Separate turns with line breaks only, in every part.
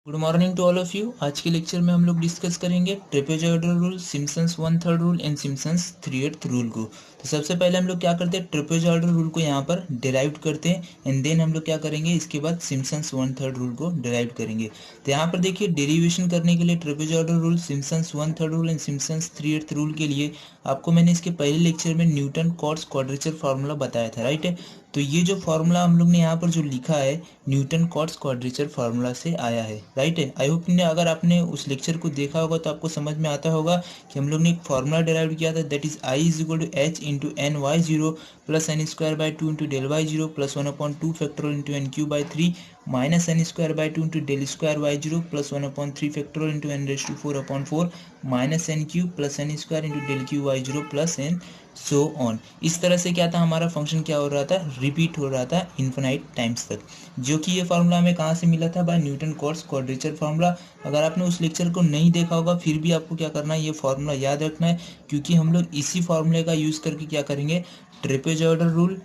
Good morning to all of you. आज के lecture में हम लोग डिस्कस करेंगे trapezoidal rule, Simpson's 1/3 rule and Simpson's 3/8 rule को। तो सबसे पहले हम लोग क्या करते हैं, ट्रेपेजॉइडल रूल को यहाँ पर डिराइव करते हैं एंड देन हम लोग क्या करेंगे, इसके बाद सिम्पसन्स 1/3 रूल को डिराइव करेंगे। तो यहाँ पर देखिए, डेरिवेशन करने के लिए trapezoidal rule, Simpson's 1/3 rule and Simpson's 3/8 rule के लिए आपको मैंने इसके पहले लेक्चर में न्यूटन कॉट्स क्वाड्रेचर फार्मूला बताया था, राइट है। तो ये जो फार्मूला हम लोग ने यहाँ पर जो लिखा है, न्यूटन कॉट्स क्वाड्रेचर फार्मूला से आया है, राइट है। आई होप ने अगर आपने उस लेक्चर को देखा होगा तो आपको समझ में आता होगा कि हम लोग ने एक फार्मूला डिराइव किया था, that is I is equal to h into N Y zero plus N square by two into del Y zero plus 1/2 factorial into N cube by 3 minus N square by two into del square Y zero plus 1/3 factorial into n raise to 4/4 minus n cube plus N square into del cube y zero plus N so on. इस तरह से क्या था, हमारा function क्या हो रहा था, रिपीट हो रहा था इन्फिनाइट टाइम्स तक। जो कि ये फार्मूला हमें कहाँ से मिला था, by Newton Cotes quadrature formula. अगर आपने उस लेक्चर को नहीं देखा होगा फिर भी आपको क्या करना है, ये फार्मूला याद रखना है, क्योंकि हम लोग इसी फार्मूले का यूज़ करके क्या करेंगे, trapezoidal rule,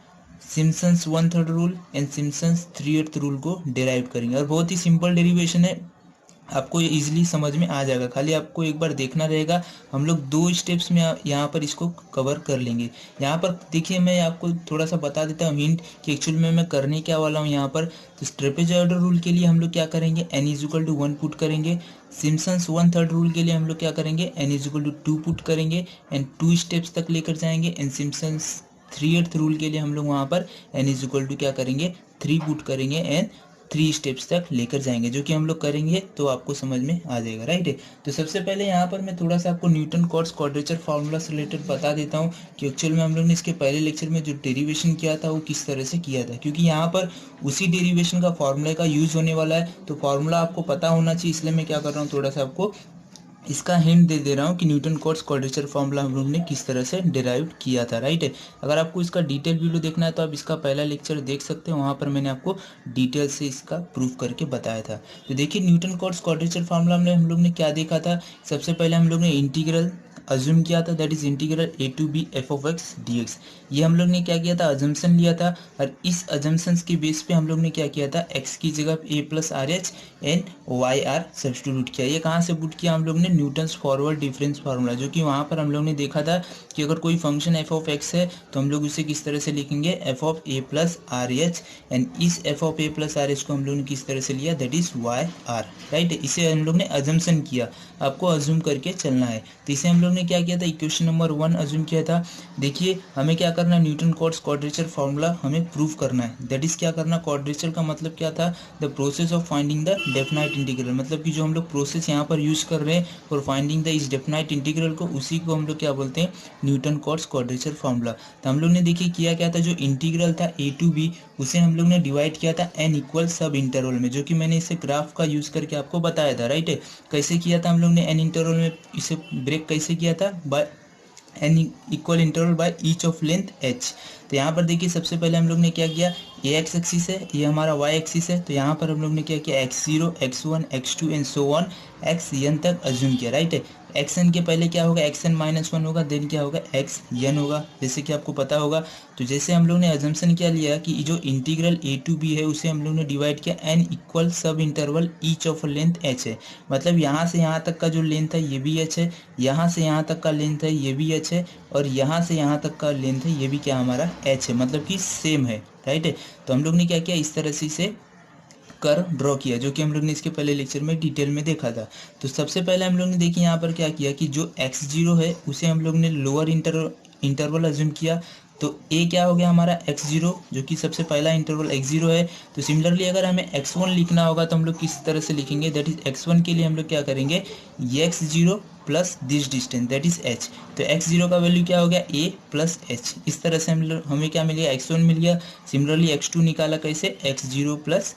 Simpson's 1/3 rule and Simpson's 3/8 rule को डिराइव करेंगे। और बहुत ही सिंपल डेरिवेशन है, आपको ये इजीली समझ में आ जाएगा, खाली आपको एक बार देखना रहेगा। हम लोग 2 स्टेप्स में यहाँ पर इसको कवर कर लेंगे। यहाँ पर देखिए, मैं आपको थोड़ा सा बता देता हूँ हिंट कि एक्चुअल में मैं करने क्या वाला हूँ यहाँ पर। तो ट्रेपेजॉइडल रूल के लिए हम लोग क्या करेंगे, n is equal to 1 put करेंगे। सिम्पसन्स 1/3 रूल के लिए हम लोग क्या करेंगे, n is equal to 2 put करेंगे एंड 2 स्टेप्स तक लेकर जाएंगे। एंड सिम्पसन्स 3/8 रूल के लिए हम लोग वहाँ पर n इज इक्वल टू क्या करेंगे, 3 पुट करेंगे एंड 3 स्टेप्स तक लेकर जाएंगे, जो कि हम लोग करेंगे तो आपको समझ में आ जाएगा, राइट है। तो सबसे पहले यहाँ पर मैं थोड़ा सा आपको न्यूटन कॉट्स क्वाड्रेचर फार्मूला से रिलेटेड बता देता हूँ कि एक्चुअल में हम लोग ने इसके पहले लेक्चर में जो डेरिवेशन किया था वो किस तरह से किया था, क्योंकि यहाँ पर उसी डेरिवेशन का फार्मूला का यूज होने वाला है। तो फार्मूला आपको पता होना चाहिए, इसलिए मैं क्या कर रहा हूँ, थोड़ा सा आपको इसका हिंट दे दे रहा हूँ कि न्यूटन कॉट्स क्वाड्रेचर फार्मूला हम लोग ने किस तरह से डिराइव किया था, राइट है। अगर आपको इसका डिटेल वीडियो देखना है तो आप इसका पहला लेक्चर देख सकते हैं, वहाँ पर मैंने आपको डिटेल से इसका प्रूफ करके बताया था। तो देखिए, न्यूटन कॉट्स क्वाड्रेचर फार्मूला में हम लोग ने क्या देखा था, सबसे पहले हम लोग ने इंटीग्रल अज्यूम किया था, that is integral a to b f of x D x. ये हम लोग ने क्या किया था, अजम्पशन लिया था, और इस अजम्पशंस के बेस पे हम लोग ने क्या किया था, एक्स की जगह A plus R H and Y R substitute किया। ये कहाँ से पुट किया हम लोग ने, न्यूटन्स फॉरवर्ड डिफरेंस फार्मूला, जो कि वहाँ पर हम लोग ने देखा था कि अगर कोई फंक्शन एफ ऑफ एक्स है तो हम लोग उसे किस तरह से लिखेंगे, F of A plus R H, and इस F of A plus R H को हम लोग ने किस तरह से लिया, that is Y R, right. इसे हम लोग ने अजम्पशन किया, आपको अज्यूम करके चलना है। तो इसे हम लोग ने क्या किया था, इक्वेशन नंबर 1 अज्यूम किया था। देखिए, हमें क्या करना है, न्यूटन कॉट्स क्वाड्रेचर फार्मूला हमें प्रूव करना है, दैट इज क्या करना, क्वाड्रेचर का मतलब क्या था, the process of finding the definite integral. मतलब कि जो हम लोग प्रोसेस यहाँ पर यूज कर रहे हैं फॉर फाइंडिंग द इस डेफिनाइट इंटीग्रल को, उसी को हम लोग क्या बोलते हैं, न्यूटन कॉट्स क्वाड्रेचर फार्मूला। तो हम लोग ने देखिए किया क्या था, जो इंटीग्रल था ए टू बी, उसे हम लोग ने डिवाइड किया था एन इक्वल सब इंटरवल में, जो कि मैंने इसे ग्राफ का यूज करके आपको बताया था, राइट है। कैसे किया था हम लोग ने एन इंटरवल में, इसे ब्रेक कैसे किया था, by n equal interval by each of length h. तो यहाँ पर देखिए, सबसे पहले हम लोग ने क्या किया, ये एक्स एक्सिस है, ये हमारा वाई एक्सिस है, तो यहाँ पर हम लोग ने क्या किया, x0 x1 x2 and so on x n तक अज्यूम किया, राइट है। एक्स एन के पहले क्या होगा, एक्स एन माइनस 1 होगा, देन क्या होगा, एक्स एन होगा, जैसे कि आपको पता होगा। तो जैसे हम लोग ने अजम्पशन क्या लिया कि जो इंटीग्रल ए टू बी है उसे हम लोग ने डिवाइड किया n equal subinterval each of length h है। मतलब यहाँ से यहाँ तक का जो लेंथ है ये भी एच है, यहाँ से यहाँ तक का लेंथ है ये भी एच है, और यहाँ से यहाँ तक का लेंथ है ये भी क्या हमारा एच है, मतलब कि सेम है, राइट है। तो हम लोग ने क्या किया, इस तरह से इसे कर्व ड्रॉ किया, जो कि हम लोग ने इसके पहले लेक्चर में डिटेल में देखा था। तो सबसे पहले हम लोग ने देखिए यहाँ पर क्या किया कि जो x0 है उसे हम लोग ने लोअर इंटरवल अज्यूम किया। तो ए क्या हो गया हमारा x0, जो कि सबसे पहला इंटरवल x0 है। तो सिमिलरली अगर हमें x1 लिखना होगा तो हम लोग किस तरह से लिखेंगे, दैट इज x1 के लिए हम लोग क्या करेंगे, ये x0 plus this distance that is h। तो x0 का वैल्यू क्या हो गया, a प्लस h। इस तरह से हमें क्या मिल गया, x1 मिल गया। सिमिलरली x2 निकाला कैसे, x0 plus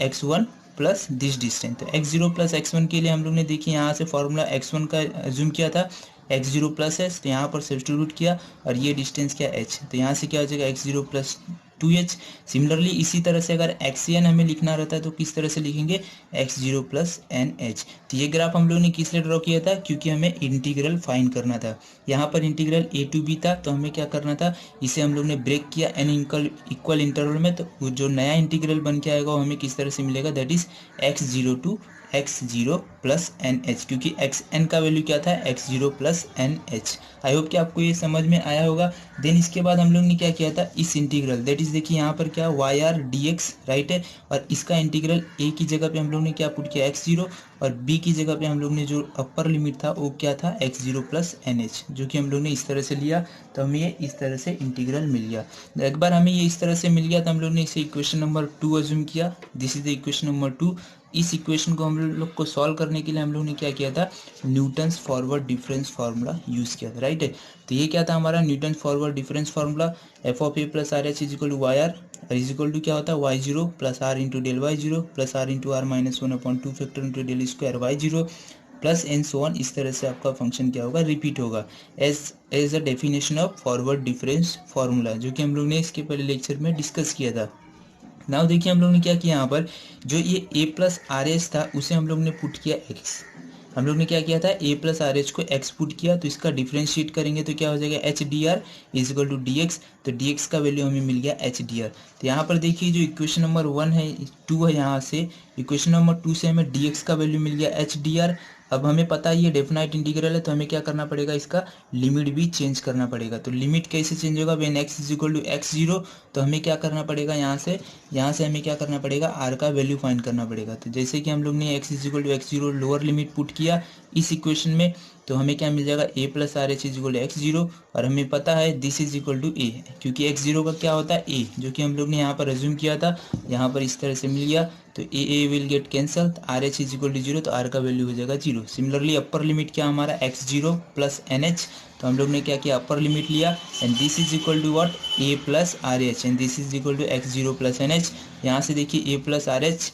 x1 plus this distance. तो x0 प्लस x1 के लिए हम लोग ने देखिए यहाँ से फॉर्मूला x1 का अज्यूम किया था, x0 प्लस h, तो यहाँ पर सब्स्टिट्यूट किया, और ये डिस्टेंस क्या h, तो यहाँ से क्या हो जाएगा, x0 प्लस 2h। सिमिलरली इसी तरह से अगर xn हमें लिखना रहता है तो किस तरह से लिखेंगे, x0 प्लस एन एच। तो ये ग्राफ हम लोग ने किस लिए ड्रॉ किया था, क्योंकि हमें इंटीग्रल फाइंड करना था। यहाँ पर इंटीग्रल ए टू बी था, तो हमें क्या करना था, इसे हम लोग ने ब्रेक किया एन इक्वल इंटरवल में। तो जो नया इंटीग्रल बन के आएगा वो हमें किस तरह से मिलेगा, that is x0 to x0 plus N h, क्योंकि एक्स एन का वैल्यू क्या था x0 plus N h. I hope कि आपको ये समझ में आया होगा। देन इसके बाद हम लोग ने क्या किया था, इस इंटीग्रल दैट इज देखिए यहाँ पर क्या y r d x right है, और इसका इंटीग्रल ए की जगह पे हम लोग ने क्या पुट किया x0, और बी की जगह पे हम लोग ने जो अपर लिमिट था वो क्या था x0 प्लस एन एच, जो कि हम लोग ने इस तरह से लिया, तो हमें ये इस तरह से इंटीग्रल मिल गया। एक बार हमें ये इस तरह से मिल गया तो हम लोग ने इसे इक्वेशन नंबर 2 अज्यूम किया। This is the equation number 2। इस इक्वेशन को हम लोग को सॉल्व करने के लिए हम लोग ने क्या किया था, Newton's forward difference formula use किया था राइट है। तो ये क्या था हमारा Newton forward difference formula, F of A plus R H is equal to Y R is equal to क्या होता है y0 plus R into del y0 plus R into R minus 1/2 factor into del square y0 plus N so on. इस तरह से आपका function क्या होगा, repeat होगा as a definition of forward difference formula, जो कि हम लोग ने इसके पहले लेक्चर में डिस्कस किया था। नाउ देखिए हम लोग ने क्या किया, यहाँ पर जो ये a प्लस आर एच था उसे हम लोग ने पुट किया x। हम लोग ने क्या किया था, a प्लस आर एच को x पुट किया, तो इसका डिफ्रेंशिएट करेंगे तो क्या हो जाएगा H D R is equal to D X. तो डी एक्स का वैल्यू हमें मिल गया एच डी आर। तो यहाँ पर देखिए जो इक्वेशन नंबर 1 है 2 है, यहाँ से इक्वेशन नंबर 2 से हमें डी एक्स का वैल्यू मिल गया एच डी आर। अब हमें पता है ये डेफिनाइट इंटीग्रल है, तो हमें क्या करना पड़ेगा, इसका लिमिट भी चेंज करना पड़ेगा। तो लिमिट कैसे चेंज होगा, when x is equal to x0, तो हमें क्या करना पड़ेगा, यहाँ से हमें क्या करना पड़ेगा, r का वैल्यू फाइंड करना पड़ेगा। तो जैसे कि हम लोग ने x is equal to x0 lower limit put किया इस इक्वेशन में, तो हमें क्या मिल जाएगा a plus R H is equal to x0, और हमें पता है this is equal to a, क्योंकि x0 का क्या होता है a, जो कि हम लोग ने यहाँ पर अज्यूम किया था, यहाँ पर इस तरह से मिल गया। तो A will get cancel, R H is equal to zero, तो आर का वैल्यू हो जाएगा 0। सिमिलरली अपर लिमिट क्या हमारा x0 प्लस एन एच, तो हम लोग ने क्या किया, अपर लिमिट लिया, and this is equal to what, a plus R H, and this is equal to x0 plus N H. यहाँ से देखिए a plus R H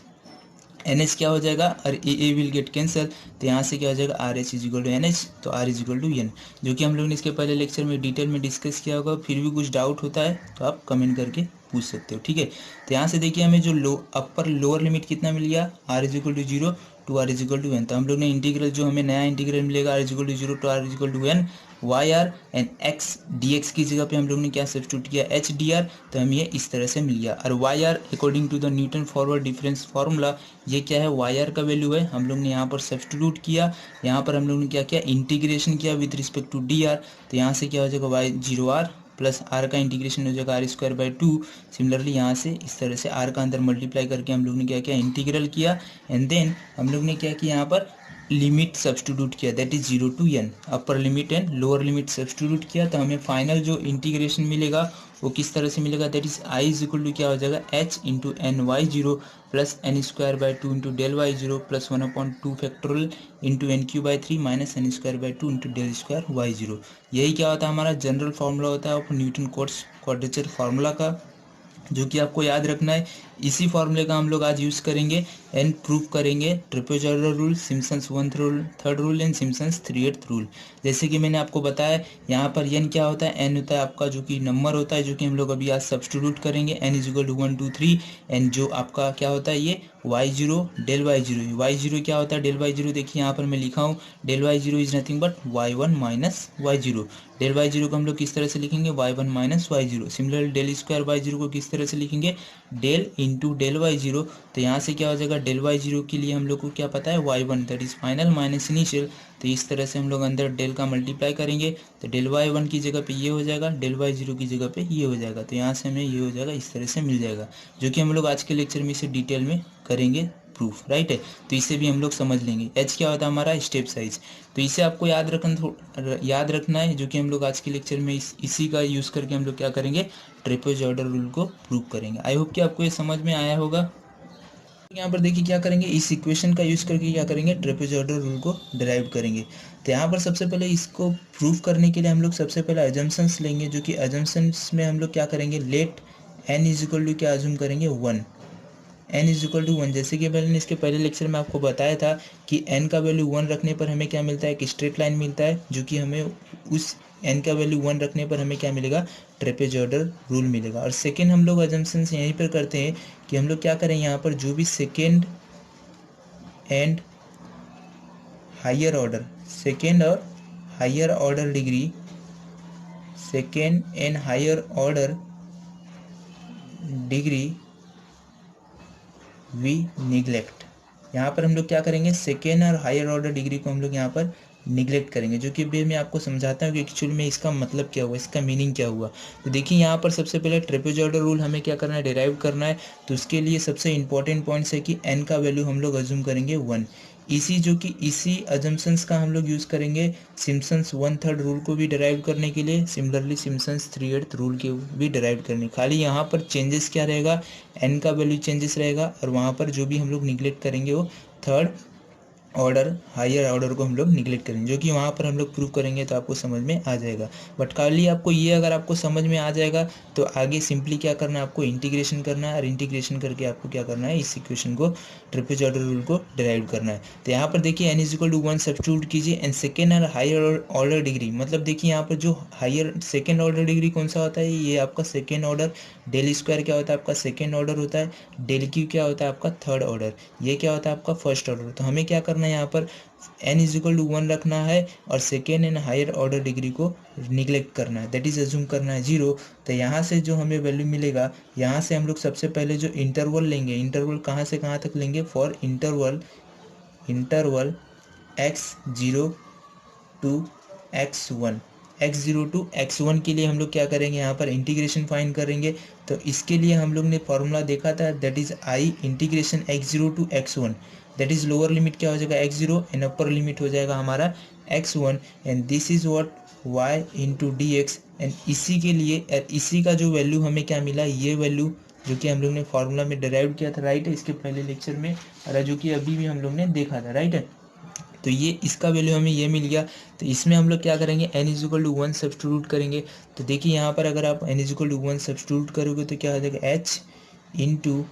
N H क्या हो जाएगा, और ए विल गेट कैंसल, तो यहाँ से क्या हो जाएगा R H is equal to N H, तो R is equal to N, जो कि हम लोग ने इसके पहले लेक्चर में डिटेल में डिस्कस किया होगा। फिर भी कुछ डाउट होता है तो आप कमेंट करके पूछ सकते हो, ठीक है। तो यहाँ से देखिए हमें जो अपर लोअर लिमिट कितना मिल गया, R is equal to zero to R is equal to N. तो हम लोग ने इंटीग्रल जो हमें नया इंटीग्रल मिलेगा, R is equal to zero to R is equal to N Y R and X D X की जगह पे हम लोग ने क्या सब्स्टिट्यूट किया, एच डी आर, तो हमें ये इस तरह से मिल गया। और Y R according to the Newton forward difference formula, ये क्या है, वाई आर का वैल्यू है, हम लोग ने यहाँ पर सब्स्टिट्यूट किया, यहाँ पर हम लोग ने क्या किया, इंटीग्रेशन किया with respect to D R, तो यहाँ से क्या हो जाएगा Y zero R plus R का इंटीग्रेशन हो जाएगा आर स्क्वायर बाई 2। सिमिलरली यहाँ से इस तरह से आर का अंदर मल्टीप्लाई करके हम लोग ने क्या किया, इंटीग्रल किया, एंड देन हम लोग ने क्या किया, यहाँ पर लिमिट सब्स्टिट्यूट किया, that is 0 to n, upper limit and lower limit substitute किया, तो हमें फाइनल जो इंटीग्रेशन मिलेगा वो किस तरह से मिलेगा, that is I is equal to क्या हो जाएगा, h into N Y zero plus N square by 2 into del Y zero plus 1/2 factorial into N cube by 3 minus N square by 2 into del square Y zero. यही क्या होता है, हमारा general formula होता है of Newton Cotes quadrature formula का, जो कि आपको याद रखना है। इसी फॉर्मूले का हम लोग आज यूज़ करेंगे एंड प्रूव करेंगे trapezoidal rule, Simpson's 1th rule, 3rd rule and Simpson's 3rd rule. जैसे कि मैंने आपको बताया, यहाँ पर एन क्या होता है, एन होता है आपका जो कि नंबर होता है, जो कि हम लोग अभी आज सब्स्टिट्यूट करेंगे, N is equal to 1 2 3, and जो आपका क्या होता है ये Y zero del Y zero, Y zero क्या होता है, डेल वाई जीरो देखिए यहाँ पर मैं लिखा हूँ, del Y zero is nothing but Y one minus Y zero. Del Y zero को हम लोग किस तरह से लिखेंगे, Y one minus Y zero. Similarly del square Y zero को किस तरह से लिखेंगे, del into del Y zero. तो यहाँ से क्या हो जाएगा, डेल वाई जीरो के लिए हम लोग को क्या पता है, Y one that is final minus initial, तो इस तरह से हम लोग अंदर डेल का मल्टीप्लाई करेंगे, तो डेल वाई वन की जगह पे ये हो जाएगा, डेल वाई जीरो की जगह पे ये हो जाएगा, तो यहाँ से हमें ये हो जाएगा, इस तरह से मिल जाएगा, जो कि हम लोग आज के लेक्चर में इसे डिटेल में करेंगे प्रूफ, राइट है। तो इसे भी हम लोग समझ लेंगे। एच क्या होता है हमारा, स्टेप साइज, तो इसे आपको याद रखना है, जो कि हम लोग आज के लेक्चर में इसी का यूज़ करके हम लोग क्या करेंगे, ट्रेपेजॉइडल रूल को प्रूव करेंगे। आई होप कि आपको ये समझ में आया होगा। यहाँ पर देखिए क्या करेंगे, इस इक्वेशन का यूज़ करके क्या करेंगे, ट्रेपेजॉइडल रूल को डिराइव करेंगे। तो यहाँ पर सबसे पहले इसको प्रूव करने के लिए हम लोग सबसे पहले अजम्पशंस लेंगे, जो कि अजम्पशंस में हम लोग क्या करेंगे, let N is equal to क्या अज्यूम करेंगे, 1, एन इज इक्वल टू 1। जैसे कि मैंने इसके पहले लेक्चर में आपको बताया था कि एन का वैल्यू 1 रखने पर हमें क्या मिलता है, एक स्ट्रेट लाइन मिलता है, जो कि हमें उस एन का वैल्यू 1 रखने पर हमें क्या मिलेगा, ट्रेपेजॉइडल रूल मिलेगा। और सेकेंड हम लोग अजम्पशंस यहीं पर करते हैं कि हम लोग क्या करें, यहाँ पर जो भी second and higher order, second और higher order degree, second and higher order degree we neglect, यहाँ पर हम लोग क्या करेंगे, सेकेंड और हायर ऑर्डर डिग्री को हम लोग यहाँ पर निगलेक्ट करेंगे, जो कि अभी मैं आपको समझाता हूँ कि एक्चुअल में इसका मतलब क्या हुआ, इसका मीनिंग क्या हुआ। तो देखिए यहाँ पर सबसे पहले ट्रेपेजॉइडल रूल हमें क्या करना है, डिराइव करना है। तो उसके लिए सबसे इंपॉर्टेंट पॉइंट्स है कि n का वैल्यू हम लोग अज्यूम करेंगे 1। इसी अजम्पशंस का हम लोग यूज़ करेंगे सिम्पसन्स 1/3 रूल को भी डिराइव करने के लिए, सिमिलरली सिम्पसन्स 3/8 रूल के भी डिराइव करने। खाली यहाँ पर चेंजेस क्या रहेगा, n का वैल्यू चेंजेस रहेगा, और वहाँ पर जो भी हम लोग निगलेक्ट करेंगे वो थर्ड ऑर्डर हायर ऑर्डर को हम लोग निगलेक्ट करेंगे, जो कि वहाँ पर हम लोग प्रूव करेंगे तो आपको समझ में आ जाएगा। बट खाली आपको ये अगर आपको समझ में आ जाएगा तो आगे सिंपली क्या करना है, आपको इंटीग्रेशन करना है, और इंटीग्रेशन करके आपको क्या करना है, इस इक्वेशन को ट्रेपेजॉइडल रूल को डिराइव करना है। तो यहाँ पर देखिए n = 1 सब्स्टिट्यूट कीजिए, एंड सेकेंड और हायर ऑर्डर डिग्री, मतलब देखिए यहाँ पर जो हायर सेकेंड ऑर्डर डिग्री कौन सा होता है, ये आपका सेकेंड ऑर्डर। डेल स्क्वायर क्या होता है, आपका सेकेंड ऑर्डर होता है। डेल क्यू क्या होता है, आपका थर्ड ऑर्डर। ये क्या होता है, आपका फर्स्ट ऑर्डर। तो हमें क्या करना है, यहाँ पर n = 1 रखना है, और second and higher order degree को निगलेक्ट करना है, दैट इज अज्यूम करना है 0। तो यहाँ से जो हमें वैल्यू मिलेगा, यहाँ से हम लोग सबसे पहले जो इंटरवल लेंगे, इंटरवल कहाँ से कहाँ तक लेंगे, for interval x0 to x1, x0 to x1 के लिए हम लोग क्या करेंगे, यहाँ पर इंटीग्रेशन फाइंड करेंगे। तो इसके लिए हम लोग ने फॉर्मूला देखा था, that is i integration x0 to x1, that is lower limit क्या हो जाएगा x0, एंड अपर लिमिट हो जाएगा हमारा x1, and this is what y into D x. And इसी के लिए इसी का जो वैल्यू हमें क्या मिला, ये वैल्यू जो कि हम लोग ने फॉर्मूला में डिराइव किया था, राइट है, इसके पहले लेक्चर में, और जो कि अभी भी हम लोग ने देखा था, राइट है। तो ये इसका वैल्यू हमें ये मिल गया। तो इसमें हम लोग क्या करेंगे, n = 1 सब्स्टिट्यूट करेंगे। तो देखिए यहाँ पर अगर आप n = 1 सब्स्टिट्यूट करोगे तो क्या हो जाएगा, h इंटू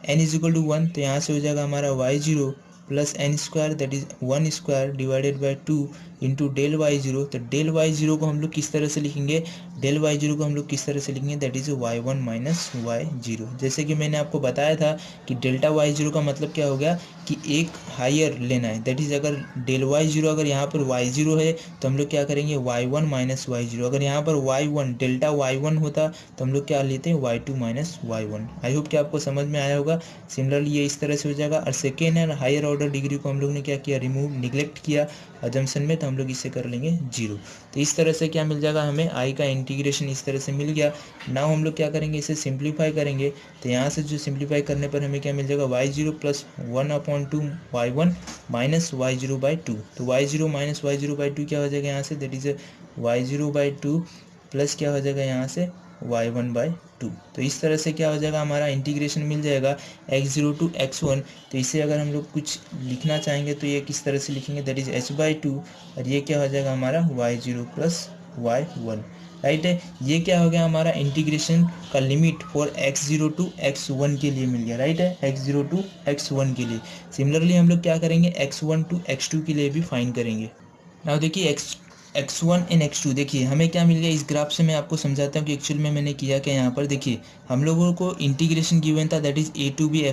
n = 1, तो यहाँ से हो जाएगा हमारा y0 plus n² that is 1² divided by 2 into del y0। तो डेल y0 को हम लोग किस तरह से लिखेंगे, डेल y0 को हम लोग किस तरह से लिखेंगे, that is y1 minus y0। जैसे कि मैंने आपको बताया था कि डेल्टा y0 का मतलब क्या हो गया, कि एक हायर लेना है, दैट इज अगर डेल y0 अगर यहाँ पर y0 है तो हम लोग क्या करेंगे, y1 माइनस y0। अगर यहाँ पर y1 डेल्टा y1 होता तो हम लोग क्या लेते हैं, y2 माइनस y1। आई होप कि आपको समझ में आया होगा। सिमिलरली ये इस तरह से हो जाएगा। और second and higher order degree को हम लोग ने क्या किया, रिमूव निगलेक्ट किया अजम्पशन में, तो हम लोग इसे कर लेंगे 0। तो इस तरह से क्या मिल जाएगा हमें, आई का इंटीग्रेशन इस तरह से मिल गया। नाउ हम लोग क्या करेंगे, इसे सिंप्लीफाई करेंगे। तो यहाँ से जो सिंप्लीफाई करने पर हमें क्या मिल जाएगा, y0 plus 1/2 y1 minus y0/2। तो y0 माइनस y0/2 क्या हो जाएगा यहाँ से, दैट इज y0/2 प्लस क्या हो जाएगा यहाँ से y1/2। तो इस तरह से क्या हो जाएगा, हमारा इंटीग्रेशन मिल जाएगा x0 to x1। तो इसे अगर हम लोग कुछ लिखना चाहेंगे तो ये किस तरह से लिखेंगे, दैट इज h/2, और ये क्या हो जाएगा हमारा y0 प्लस y1, राइट है। ये क्या हो गया, हमारा इंटीग्रेशन का limit for x0 to x1 के लिए मिल गया, राइट है, x0 to x1 के लिए। सिमिलरली हम लोग क्या करेंगे, x1 to x2 के लिए भी फाइन करेंगे। नाउ देखिए x1 एंड x2, देखिए हमें क्या मिल गया, इस ग्राफ से मैं आपको समझाता हूँ कि एक्चुअल में मैंने किया क्या। यहाँ पर देखिए हम लोगों को इंटीग्रेशन गिवन था, that is a to b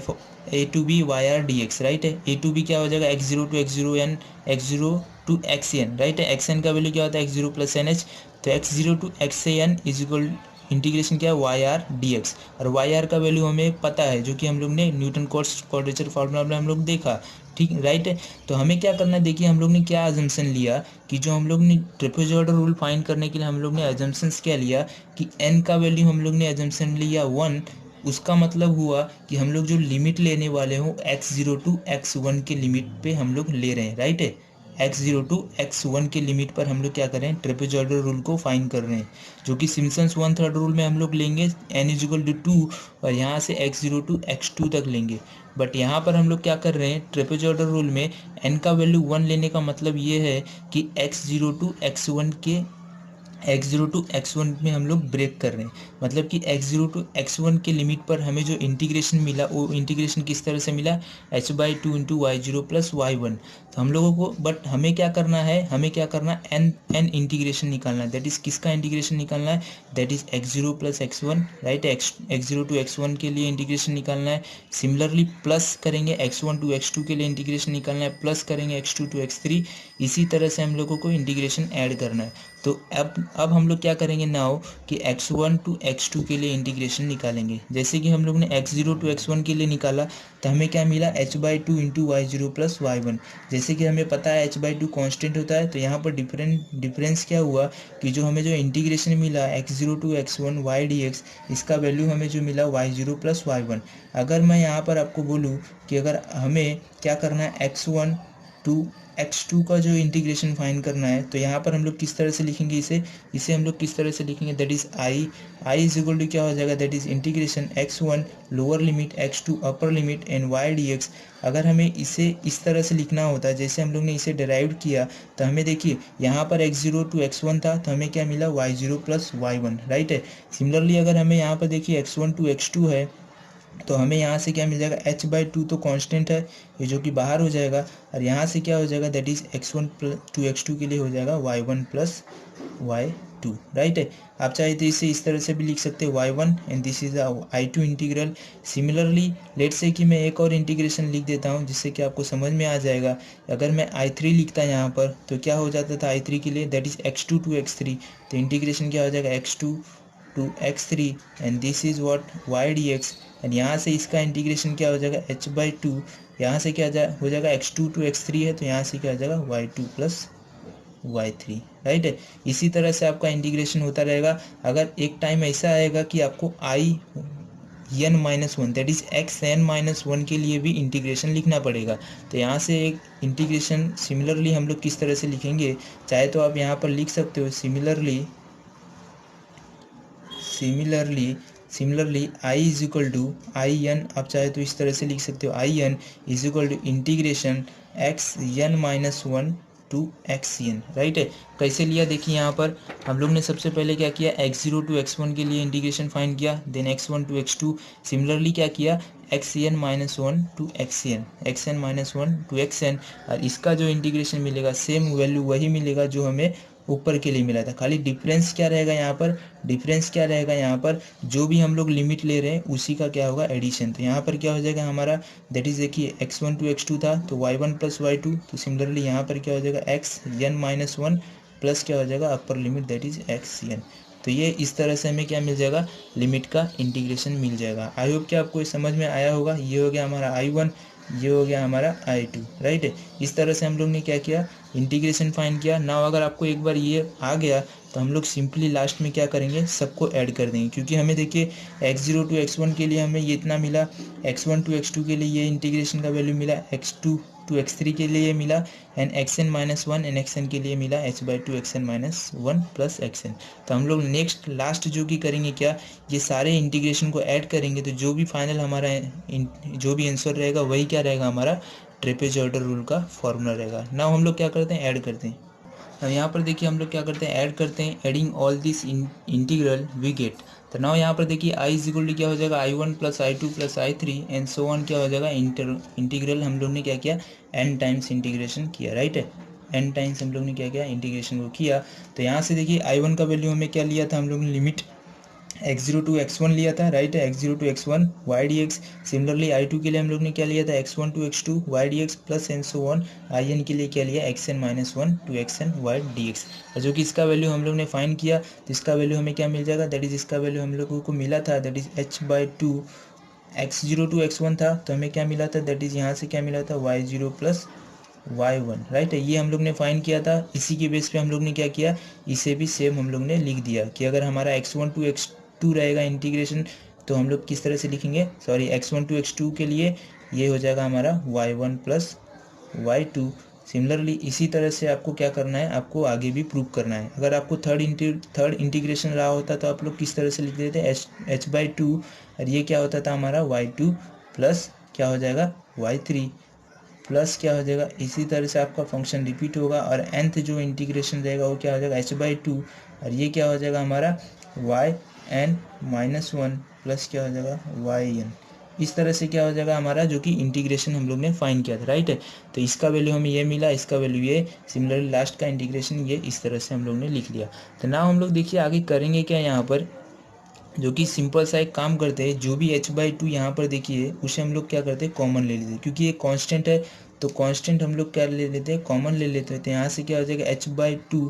yr dx, right है। a to b क्या हो जाएगा, x0 to x0n, x0 to xn, right है। xn का वैल्यू क्या होता है, x0 प्लस nh। तो x0 to xn is equal integration क्या है, वाई आर डी एक्स। और वाई आर का वैल्यू हमें पता है, जो कि हम लोग ने न्यूटन कोट्स क्वाड्रेचर फार्मूला में हम लोग देखा, ठीक, राइट है। तो हमें क्या करना है, देखिए हम लोग ने क्या अजम्पशन लिया, कि जो हम लोग ने ट्रेपेजॉइडल रूल फाइंड करने के लिए हम लोग ने अजम्पशंस क्या लिया, कि n का वैल्यू हम लोग ने अजम्पशन लिया 1। उसका मतलब हुआ कि हम लोग जो लिमिट लेने वाले हो x0 to x1 के लिमिट पे हम लोग ले रहे हैं, राइट है। x0 to x1 के लिमिट पर हम लोग क्या कर रहे हैं, ट्रेपेजॉइडल रूल को फाइंड कर रहे हैं, जो कि सिम्पसन्स 1/3 रूल में हम लोग लेंगे n = 2, और यहाँ से x0 to x2 तक लेंगे। बट यहाँ पर हम लोग क्या कर रहे हैं, ट्रेपेजॉइडल रूल में n का वैल्यू 1 लेने का मतलब ये है कि x0 to x1 में हम लोग ब्रेक कर रहे हैं। मतलब कि x0 to x1 के लिमिट पर हमें जो इंटीग्रेशन मिला, वो इंटीग्रेशन किस तरह से मिला, h/2 into y0 plus y1। तो हम लोगों को, बट हमें क्या करना है, हमें क्या करना है, n इंटीग्रेशन निकालना है, दैट इज किसका इंटीग्रेशन निकालना है, that is x0 plus x1, right. x0 to x1 के लिए इंटीग्रेशन निकालना है। सिमिलरली प्लस करेंगे x1 to x2 के लिए इंटीग्रेशन निकालना है, प्लस करेंगे x2 to x3। इसी तरह से हम लोगों को इंटीग्रेशन ऐड करना है। तो अब अब हम लोग क्या करेंगे नाउ कि x1 टू x2 के लिए इंटीग्रेशन निकालेंगे। जैसे कि हम लोग ने x0 टू x1 के लिए निकाला तो हमें क्या मिला h/2 into y0 plus y1। जैसे कि हमें पता है h/2 कांस्टेंट होता है, तो यहाँ पर डिफरेंस क्या हुआ कि जो हमें जो इंटीग्रेशन मिला x0 to x1 y dx, इसका वैल्यू हमें जो मिला y0 प्लस y1। अगर मैं यहाँ पर आपको बोलूँ कि अगर हमें क्या करना है x1 टू x2 का जो इंटीग्रेशन फाइंड करना है, तो यहाँ पर हम लोग किस तरह से लिखेंगे इसे हम लोग किस तरह से लिखेंगे, that is I is equal to क्या हो जाएगा, that is integration x1 lower limit x2 upper limit and y dx। अगर हमें इसे इस तरह से लिखना होता है जैसे हम लोग ने इसे डिराइव किया, तो हमें देखिए यहाँ पर x0 टू x1 था तो हमें क्या मिला y0 प्लस y1, राइट है। सिमिलरली अगर हमें यहाँ पर देखिए x1 टू x2 है तो हमें यहाँ से क्या मिल जाएगा h/2 तो कांस्टेंट है ये जो कि बाहर हो जाएगा, और यहाँ से क्या हो जाएगा that is x1 to x2 के लिए हो जाएगा y1 प्लस y2, राइट है। आप चाहे तो इसे इस तरह से भी लिख सकते हैं y1 and this is I2 integral. Similarly let's say कि मैं एक और इंटीग्रेशन लिख देता हूँ जिससे कि आपको समझ में आ जाएगा। अगर मैं I3 लिखता यहाँ पर तो क्या हो जाता था I3 के लिए, that is x2 to x3, तो इंटीग्रेशन क्या हो जाएगा x2 to x3 and this is what y dx, and यहाँ से इसका इंटीग्रेशन क्या हो जाएगा h/2, यहाँ से क्या हो जाएगा x2 टू x3 है तो यहाँ से क्या हो जाएगा y2 प्लस y3, राइट है। इसी तरह से आपका इंटीग्रेशन होता रहेगा। अगर एक टाइम ऐसा आएगा कि आपको n-1 दैट इज़ xn-1 के लिए भी इंटीग्रेशन लिखना पड़ेगा, तो यहाँ से एक इंटीग्रेशन सिमिलरली हम लोग किस तरह से लिखेंगे, चाहे तो आप यहाँ पर लिख सकते हो similarly I is equal to IN, आप चाहे तो इस तरह से लिख सकते हो IN is equal to integration xn-1 to xn, right है। कैसे लिया देखिए, यहाँ पर हम लोग ने सबसे पहले क्या किया x0 टू x1 के लिए इंटीग्रेशन फाइंड किया, then x1 to x2, similarly क्या किया xn-1 to xn to xn, और इसका जो इंटीग्रेशन मिलेगा सेम वैल्यू वही मिलेगा जो हमें ऊपर के लिए मिला था। खाली डिफरेंस क्या रहेगा यहाँ पर जो भी हम लोग लिमिट ले रहे हैं उसी का क्या होगा एडिशन। तो यहाँ पर क्या हो जाएगा हमारा, दैट इज देखिए x1 टू x2 था तो y1 प्लस y2, तो सिमिलरली यहाँ पर क्या हो जाएगा xn-1 प्लस क्या हो जाएगा upper limit that is xn। तो ये इस तरह से हमें क्या मिल जाएगा, लिमिट का इंटीग्रेशन मिल जाएगा। आई होप कि आपको ये समझ में आया होगा। ये हो गया हमारा I1, ये हो गया हमारा I2, राइट है। इस तरह से हम लोग ने क्या किया, इंटीग्रेशन फाइंड किया। नाउ अगर आपको एक बार ये आ गया तो हम लोग सिंपली लास्ट में क्या करेंगे, सबको ऐड कर देंगे, क्योंकि हमें देखिए x0 टू x1 के लिए हमें ये इतना मिला, x1 टू x2 के लिए ये इंटीग्रेशन का वैल्यू मिला, x2 टू x3 के लिए ये मिला, एंड xn-1 एंड xn के लिए मिला h/2 xn-1 प्लस xn। तो हम लोग नेक्स्ट लास्ट जो कि करेंगे क्या, ये सारे इंटीग्रेशन को ऐड करेंगे, तो जो भी फाइनल हमारा जो भी आंसर रहेगा वही क्या रहेगा हमारा ट्रेपेजॉइडल रूल का फॉर्मूला रहेगा। नाउ हम लोग क्या करते हैं, ऐड करते हैं। अब यहाँ पर देखिए हम लोग क्या करते हैं, ऐड करते हैं, adding all this integral we get. तो नाउ यहाँ पर देखिए आई इज इक्वल टू क्या हो जाएगा I1 plus I2 plus I3 and so on क्या हो जाएगा, इंटीग्रल हम लोग ने क्या किया n टाइम्स इंटीग्रेशन किया, राइट है। n टाइम्स हम लोग ने क्या किया, इंटीग्रेशन को किया। तो यहाँ से देखिए I1 का वैल्यू हमें क्या लिया था, हम लोग ने लिमिट x0 टू x1 लिया था, राइट है, x0 to x1 y dx। Similarly I2 के लिए हम लोग ने क्या लिया था, x1 to x2 y dx plus and so on. IN के लिए क्या लिया, xn-1 to xn y dx, और जो कि इसका वैल्यू हम लोग ने फाइंड किया, तो इसका वैल्यू हमें क्या मिल जाएगा, दैट इज इसका वैल्यू हम लोगों को मिला था, that is h/2। x0 to x1 था तो हमें क्या मिला था, दैट इज यहाँ से क्या मिला था y0 प्लस y1, राइट है। ये हम लोग ने फाइंड किया था। इसी के बेस पे हम लोग ने क्या किया, इसे भी सेम हम लोग ने लिख दिया कि अगर हमारा x1 टू x2 रहेगा इंटीग्रेशन, तो हम लोग किस तरह से लिखेंगे, सॉरी x1 टू x2 के लिए ये हो जाएगा हमारा y1 प्लस y2। सिमिलरली इसी तरह से आपको क्या करना है, आपको आगे भी प्रूव करना है। अगर आपको थर्ड इंटीग्रेशन रहा होता तो आप लोग किस तरह से लिख देते h/2, और ये क्या होता था हमारा y2 प्लस क्या हो जाएगा y3 प्लस क्या हो जाएगा, इसी तरह से आपका फंक्शन रिपीट होगा, और nth जो इंटीग्रेशन रहेगा वो क्या हो जाएगा h/2, और ये क्या हो जाएगा हमारा yn-1 प्लस क्या हो जाएगा yn। इस तरह से क्या हो जाएगा हमारा जो कि इंटीग्रेशन हम लोग ने फाइंड किया था, राइट है। तो इसका वैल्यू हमें ये मिला, इसका वैल्यू ये, सिमिलरली लास्ट का इंटीग्रेशन ये इस तरह से हम लोग ने लिख लिया। तो नाउ हम लोग देखिए आगे करेंगे क्या, यहाँ पर जो कि सिंपल सा एक काम करते हैं, जो भी h/2 यहाँ पर देखिए उसे हम लोग क्या करते हैं, कॉमन ले लेते हैं, क्योंकि ये कांस्टेंट है तो कांस्टेंट हम लोग क्या ले लेते हैं, कॉमन ले लेते हैं। तो यहाँ से क्या हो जाएगा h/2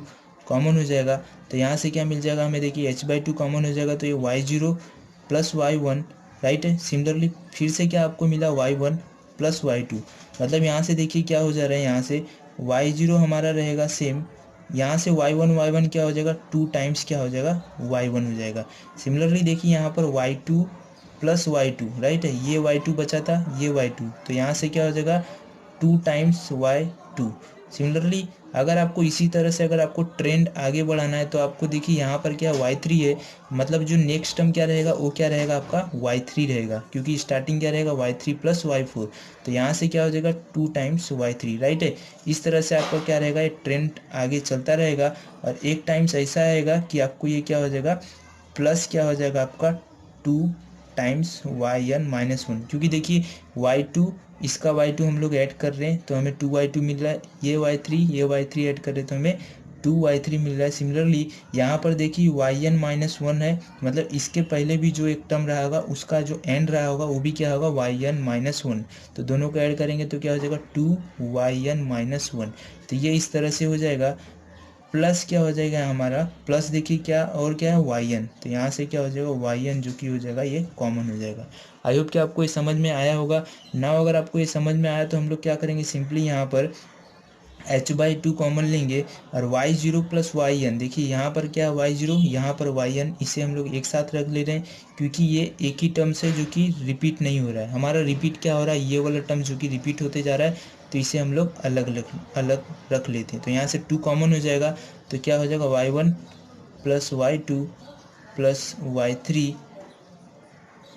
कॉमन हो जाएगा। तो यहाँ से क्या मिल जाएगा हमें, देखिए h/2 कॉमन हो जाएगा तो ये y0 प्लस y1, राइट है। सिमिलरली फिर से क्या आपको मिला y1 प्लस y2, मतलब यहाँ से देखिए क्या हो जा रहा है, यहाँ से y0 हमारा रहेगा सेम, यहाँ से y1 क्या हो जाएगा 2 टाइम्स क्या हो जाएगा y1 हो जाएगा। सिमिलरली देखिए यहाँ पर y2 प्लस y2, राइट है, ये y2 बचा था, ये y2, तो यहाँ से क्या हो जाएगा 2 टाइम्स y2। सिमिलरली अगर आपको इसी तरह से अगर आपको ट्रेंड आगे बढ़ाना है तो आपको देखिए यहाँ पर क्या y3 है, मतलब जो नेक्स्ट टर्म क्या रहेगा वो क्या रहेगा आपका y3 रहेगा, क्योंकि स्टार्टिंग क्या रहेगा y3 प्लस y4, तो यहाँ से क्या हो जाएगा 2 टाइम्स y3, राइट है। इस तरह से आपका क्या रहेगा, ये ट्रेंड आगे चलता रहेगा और एक टाइम्स ऐसा आएगा कि आपको ये क्या हो जाएगा प्लस क्या हो जाएगा आपका 2 टाइम्स yn-1, क्योंकि देखिए y2 इसका y2 हम लोग ऐड कर रहे हैं तो हमें 2y2 मिल रहा है, ये y3 ऐड कर रहे हैं तो हमें 2y3 मिल रहा है। सिमिलरली यहाँ पर देखिए yn-1 है, मतलब इसके पहले भी जो एक टर्म रहा होगा उसका जो एंड रहा होगा वो भी क्या होगा yn-1, तो दोनों को ऐड करेंगे तो क्या हो जाएगा 2yn-1, तो ये इस तरह से हो जाएगा। प्लस क्या हो जाएगा हमारा, प्लस देखिए क्या और क्या है yn, तो यहाँ से क्या हो जाएगा yn जो कि हो जाएगा ये कॉमन हो जाएगा। आई होप कि आपको ये समझ में आया होगा ना। अगर आपको ये समझ में आया तो हम लोग क्या करेंगे, सिंपली यहाँ पर h/2 कॉमन लेंगे और y0 प्लस yn, देखिए यहाँ पर क्या है y0, यहाँ पर yn, इसे हम लोग एक साथ रख ले रहे हैं क्योंकि ये एक ही टर्म से जो कि रिपीट नहीं हो रहा है, हमारा रिपीट क्या हो रहा है ये वाला टर्म जो कि रिपीट होते जा रहा है, तो इसे हम लोग अलग रख लेते हैं। तो यहाँ से 2 कॉमन हो जाएगा तो क्या हो जाएगा y1 plus y2 plus y3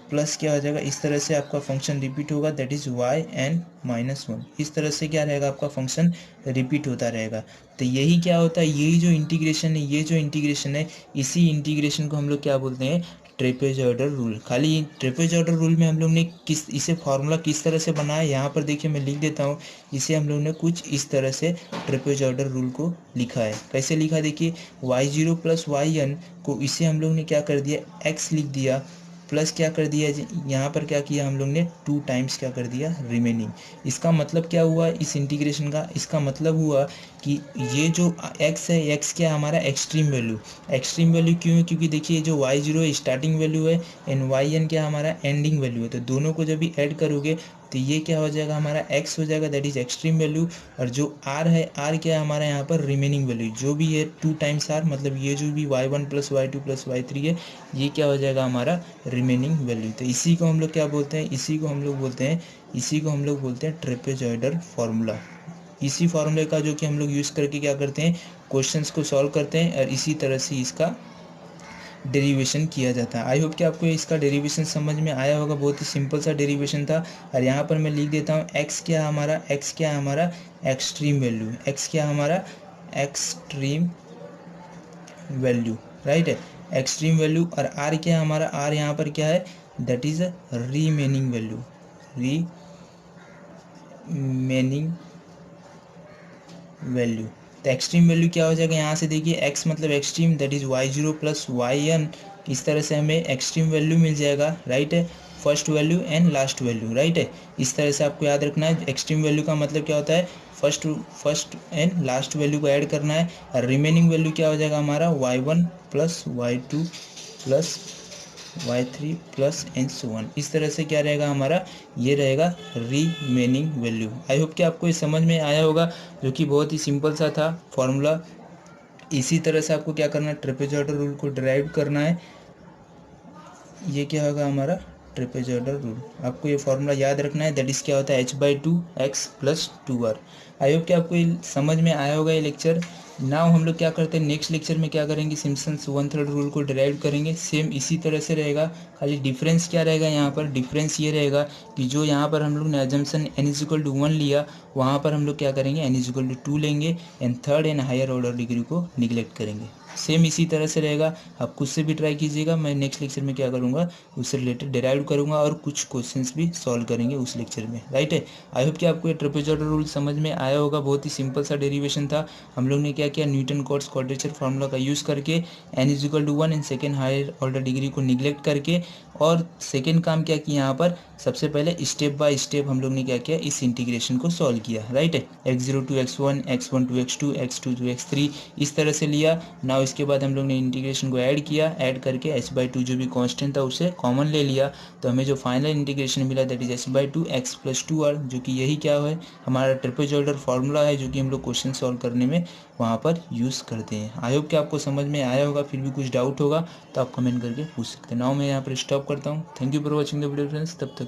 plus क्या हो जाएगा, इस तरह से आपका फंक्शन रिपीट होगा, दैट इज़ yn-1, इस तरह से क्या रहेगा आपका फंक्शन रिपीट होता रहेगा। तो यही क्या होता है, यही जो इंटीग्रेशन है, ये जो इंटीग्रेशन है, इसी इंटीग्रेशन को हम लोग क्या बोलते हैं ट्रेपेजॉइडल रूल। खाली ट्रेपेजॉइडल रूल में हम लोग ने इसे फार्मूला किस तरह से बनाया, यहाँ पर देखिए मैं लिख देता हूँ, इसे हम लोग ने कुछ इस तरह से ट्रेपेजॉइडल रूल को लिखा है। कैसे लिखा, देखिए y0 प्लस yn को इसे हम लोग ने क्या कर दिया x लिख दिया, प्लस क्या कर दिया यहाँ पर क्या किया हम लोग ने 2 टाइम्स क्या कर दिया रिमेनिंग। इसका मतलब क्या हुआ इस इंटीग्रेशन का, इसका मतलब हुआ कि ये जो x है, x क्या है हमारा एक्सट्रीम वैल्यू क्यों है, क्योंकि देखिए जो y0 स्टार्टिंग वैल्यू है एंड yn क्या हमारा एंडिंग वैल्यू है, तो दोनों को जब भी ऐड करोगे तो ये क्या हो जाएगा हमारा x हो जाएगा, दैट इज एक्सट्रीम वैल्यू, और जो r है, r क्या है हमारा यहाँ पर रिमेनिंग वैल्यू जो भी है 2 टाइम्स r, मतलब ये जो भी y1 plus y2 plus y3 है ये क्या हो जाएगा हमारा रिमेनिंग वैल्यू। तो इसी को हम लोग क्या बोलते हैं, इसी को हम लोग बोलते हैं ट्रेपेजॉइडल फार्मूला। इसी फार्मूले का जो कि हम लोग यूज़ करके क्या करते हैं क्वेश्चंस को सॉल्व करते हैं और इसी तरह से इसका डेरिवेशन किया जाता है। आई होप कि आपको इसका डेरिवेशन समझ में आया होगा, बहुत ही सिंपल सा डेरिवेशन था। और यहाँ पर मैं लिख देता हूँ x क्या है हमारा एक्सट्रीम वैल्यू, x क्या है हमारा एक्सट्रीम वैल्यू, राइट है, एक्सट्रीम वैल्यू, और r क्या है हमारा, r यहाँ पर क्या है दैट इज रिमेनिंग वैल्यू। तो एक्सट्रीम वैल्यू क्या हो जाएगा, यहाँ से देखिए x मतलब extreme, that is y0 plus yn, इस तरह से हमें एक्सट्रीम वैल्यू मिल जाएगा, राइट है, first value and last value, right है। इस तरह से आपको याद रखना है, एक्सट्रीम वैल्यू का मतलब क्या होता है फर्स्ट एंड लास्ट वैल्यू को ऐड करना है, और रिमेनिंग वैल्यू क्या हो जाएगा हमारा y1 plus y2 plus y3 plus and so on. इस तरह से क्या रहेगा हमारा, ये रहेगा रिमेनिंग वैल्यू। आई होप कि आपको ये समझ में आया होगा, जो कि बहुत ही सिंपल सा था फॉर्मूला। इसी तरह से आपको क्या करना है, ट्रेपेजॉइडल रूल को डिराइव करना है। ये क्या होगा हमारा ट्रेपेजॉइडल रूल, आपको ये फॉर्मूला याद रखना है, दैट इज क्या होता है h/2x प्लस 2r। आई होप कि आपको ये समझ में आया होगा ये लेक्चर। नाउ हम लोग क्या करते हैं, नेक्स्ट लेक्चर में क्या करेंगे, सिम्पसन्स 1/3 रूल को डिराइव करेंगे। सेम इसी तरह से रहेगा, खाली डिफरेंस क्या रहेगा, यहाँ पर डिफरेंस ये रहेगा कि जो यहाँ पर हम लोग ने अजम्पशन n=1 लिया, वहाँ पर हम लोग क्या करेंगे n=2 लेंगे and third and higher order degree को निगलेक्ट करेंगे। सेम इसी तरह से रहेगा, आप खुद से भी ट्राई कीजिएगा। मैं नेक्स्ट लेक्चर में क्या करूँगा, उससे रिलेटेड डिराइव करूँगा और कुछ क्वेश्चंस भी सॉल्व करेंगे उस लेक्चर में, राइट है। आई होप कि आपको ये ट्रेपेजॉइडल रूल समझ में आया होगा, बहुत ही सिंपल सा डेरिवेशन था। हम लोग ने क्या किया, न्यूटन कॉट्स क्वाड्रेचर फार्मूला का यूज़ करके n=1 and second higher order degree को निगलेक्ट करके और सेकेंड काम क्या किया यहाँ पर, सबसे पहले स्टेप बाय स्टेप हम लोग ने क्या किया, इस इंटीग्रेशन को सॉल्व किया, राइट है। x0 to x1, x1 to x2, x2 to x3, इस तरह से लिया। नाउ इसके बाद हम लोग ने इंटीग्रेशन को ऐड किया, ऐड करके h/2 जो भी कांस्टेंट था उसे कॉमन ले लिया, तो हमें जो फाइनल इंटीग्रेशन मिला that is h/2 x + 2r, जो कि यही क्या है, हमारा ट्रेपेजॉइडल फार्मूला है, जो कि हम लोग क्वेश्चन सॉल्व करने में वहाँ पर यूज़ करते हैं। आई होप कि आपको समझ में आया होगा। फिर भी कुछ डाउट होगा तो आप कमेंट करके पूछ सकते हैं। नाउ मैं यहाँ पर स्टॉप करता हूँ। Thank you for watching the video friends. तब तक